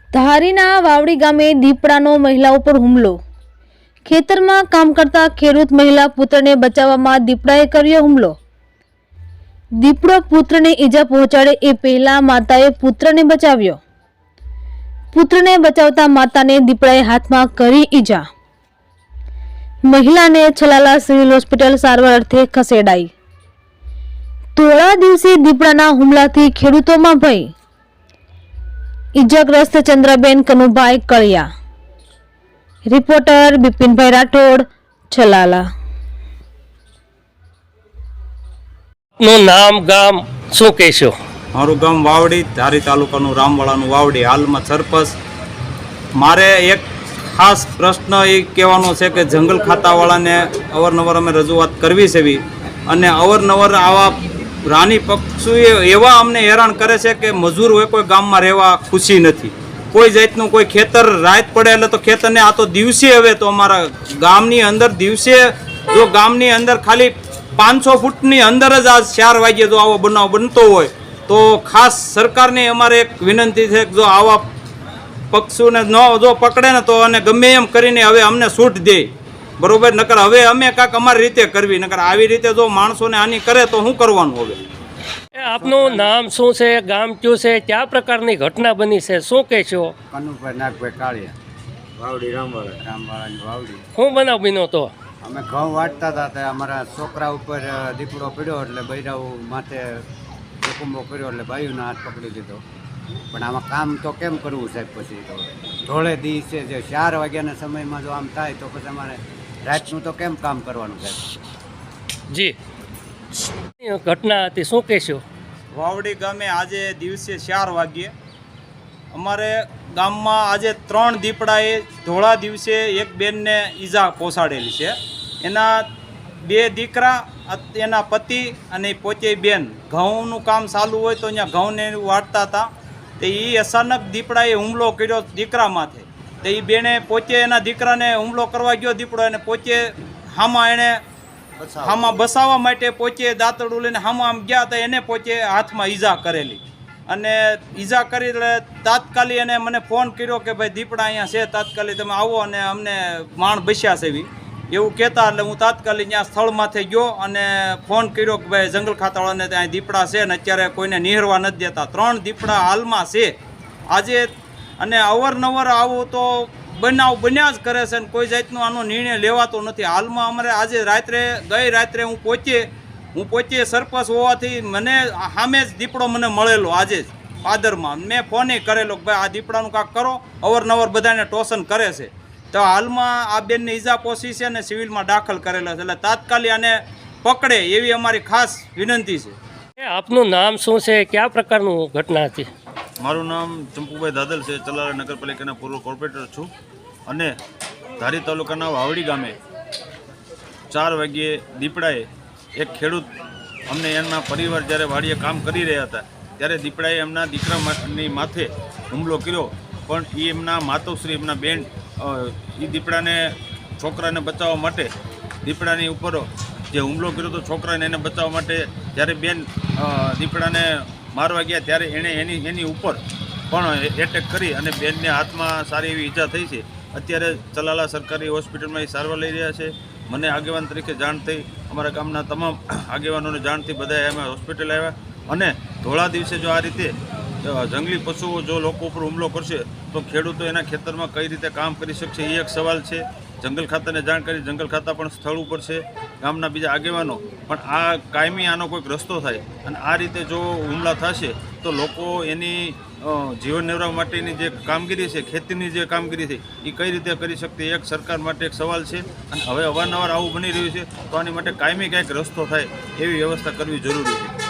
ધારીના વાવડી ગામે દીપડાનો મહિલા ઉપર હુમલો। ખેતરમાં કામ કરતા ખેડૂત મહિલા પુત્રને બચાવવામાં દીપડાએ કર્યો હુમલો। દીપડો પુત્રને ઈજા પહોંચાડે એ પહેલા માતાએ પુત્રને બચાવ્યો। પુત્રને બચાવતા માતાને દીપડાએ હાથમાં કરી ઈજા। મહિલાને છલાલા સિવિલ હોસ્પિટલ સારવાર અર્થે ખસેડાઈ। થોડા દિવસે દીપડાના હુમલાથી ખેડૂતોમાં ભય। इजाग्रस्त चंद्रबेन कनुभाई कलिया। रिपोर्टर बिपिनभाई राठौड़ छलाला। नाम गाम शू कहो? मारू गाम वावड़ी, धारी तालुकाનું રામવાળાનું વાવડી। हालમાં સરપંચ મારે એક ખાસ પ્રશ્ન એ કહેવાનો છે કે જંગલ ખાતાવાળાને અવારનવાર અમે રજૂઆત કરવી છે અને અવારનવાર આવા રાની પક્ષીઓ એવા અમને હેરાન કરે છે કે મજૂર હોય કોઈ ગામમાં રહેવા ખુશી નથી। કોઈ જાતનું કોઈ ખેતર રાત પડે એટલે તો ખેતરને આ તો દિવસે હવે તો અમારા ગામની અંદર દિવસે જો ગામની અંદર ખાલી 500 ફૂટની અંદર જ આજ 4 વાગ્યે જો આવો બનાવ બનતો હોય તો ખાસ સરકારને અમારે એક વિનંતી છે કે જો આવા પક્ષીઓને ન જો પકડે ને તો અને ગમે એમ કરીને હવે અમને છૂટ દે, બરોબર? નકર હવે અમે કાંઈક અમારી રીતે કરવી, નકર આવી રીતે જો માણસોને હાનિ કરે તો શું કરવાનું? હવે આપનું નામ શું છે, ગામ ક્યું છે, કયા પ્રકારની ઘટના બની છે, શું કહેશો? કનુભાઈ નાગભાઈ કાળિયા, વાવડી રામવાળાની વાવડી। શું બનાવ બન્યો તો? અમે ઘઉં વાટતા હતા ત્યારે અમારા છોકરા ઉપર દીપડો પડ્યો એટલે બૈરાઓ માથે હુકુમો કર્યો એટલે ભાઈઓનો હાથ પકડી લીધો। પણ આમાં કામ તો કેમ કરવું સાહેબ? પછી તો ધોળે દિવસે જે 4 વાગ્યાના સમયમાં જો આમ થાય તો પછી અમારે રાતનું તો કેમ કામ કરવાનું સાહેબ? જી ઘટના હતી, શું કહેશો? વાવડી ગામે આજે દિવસે 4 વાગ્યે અમારે ગામમાં આજે 3 દીપડાએ ધોળા દિવસે એક બેનને ઈજા પહોંચાડેલી છે। એના 2 દીકરા, એના પતિ અને પોતે બેન ઘઉંનું કામ ચાલુ હોય તો અહીંયા ઘઉંને વાટતા હતા તો એ અચાનક દીપડાએ હુમલો કર્યો દીકરા માથે। તો એ બેને પોતે એના દીકરાને હુમલો કરવા ગયો દીપડો, અને પોતે હામાં બસાવવા માટે પોતે દાંતરડું લઈને હામાં આમ ગયા હતા, એને પોતે હાથમાં ઈજા કરેલી અને ઈજા કરી એટલે તાત્કાલિક એને મને ફોન કર્યો કે ભાઈ દીપડા અહીંયા છે, તાત્કાલિક તમે આવો અને અમને માણ બસ્યા છે એવું કહેતા। એટલે હું તાત્કાલિક ત્યાં સ્થળમાંથી ગયો અને ફોન કર્યો કે ભાઈ જંગલ ખાતાવાળાને ત્યાં દીપડા છે ને અત્યારે કોઈને નિહરવા નથી દેતા। 3 દીપડા હાલમાં છે આજે, અને અવારનવાર આવું તો બનાવ બન્યા જ કરે છે ને કોઈ જાતનો આનો નિર્ણય લેવાતો નથી। હાલમાં અમારે આજે ગઈ રાત્રે હું પોતે સરપંચ હોવાથી મને સામે જ દીપડો મને મળેલો આજે જ પાદરમાં। મેં ફોને કરેલો કે ભાઈ આ દીપડાનું કાંક કરો, અવારનવાર બધાને ટોસન કરે છે। તો હાલમાં આ બેનને ઈજા પહોંચી છે અને સિવિલમાં દાખલ કરેલા છે, એટલે તાત્કાલિક આને પકડે એવી અમારી ખાસ વિનંતી છે। આપનું નામ શું છે, કયા પ્રકારનું ઘટના હતી? મારું નામ ચંપુભાઈ દાદલ છે, ચલાલા નગરપાલિકાના પૂર્વ કોર્પોરેટર છું અને ધારી તાલુકાના વાવડી ગામે 4 વાગ્યે દીપડાએ એક ખેડૂત અમને એમના પરિવાર જ્યારે વાડીએ કામ કરી રહ્યા હતા ત્યારે દીપડાએ એમના દીકરાની માથે હુમલો કર્યો। પણ એ એમના માતોશ્રી, એમના બેન એ દીપડાને છોકરાને બચાવવા માટે દીપડાની ઉપર જે હુમલો કર્યો તો છોકરાને એને બચાવવા માટે જ્યારે બેન દીપડાને મારવા ગયા ત્યારે એણે એની ઉપર પણ એટેક કરી અને બેનને હાથમાં સારી એવી ઈજા થઈ છે। અત્યારે ચલાલા સરકારી હોસ્પિટલમાં એ સારવાર લઈ રહ્યા છે। મને આગેવાન તરીકે જાણ થઈ, અમારા ગામના તમામ આગેવાનોને જાણ થઈ, બધા અમે હોસ્પિટલ આવ્યા। અને ધોળા દિવસે જો આ રીતે જંગલી પશુઓ જો લોકો ઉપર હુમલો કરશે તો ખેડૂતો એના ખેતરમાં કઈ રીતે કામ કરી શકશે એ એક સવાલ છે। જંગલ ખાતાને જાણ કરી, જંગલ ખાતા પણ સ્થળ ઉપર છે, ગામના બીજા આગેવાનો પણ આ કાયમી આનો કોઈક રસ્તો થાય અને આ રીતે જો હુમલા થશે તો લોકો એની જીવન નિર્વાહ માટેની જે કામગીરી છે, ખેતીની જે કામગીરી છે એ કઈ રીતે કરી શકते એક સરકાર માટે એક સવાલ છે। અને હવે અવારનવાર આવું બની રહ્યું છે તો આની માટે કાયમી કંઈક રસ્તો થાય એવી વ્યવસ્થા કરવી જરૂરી છે।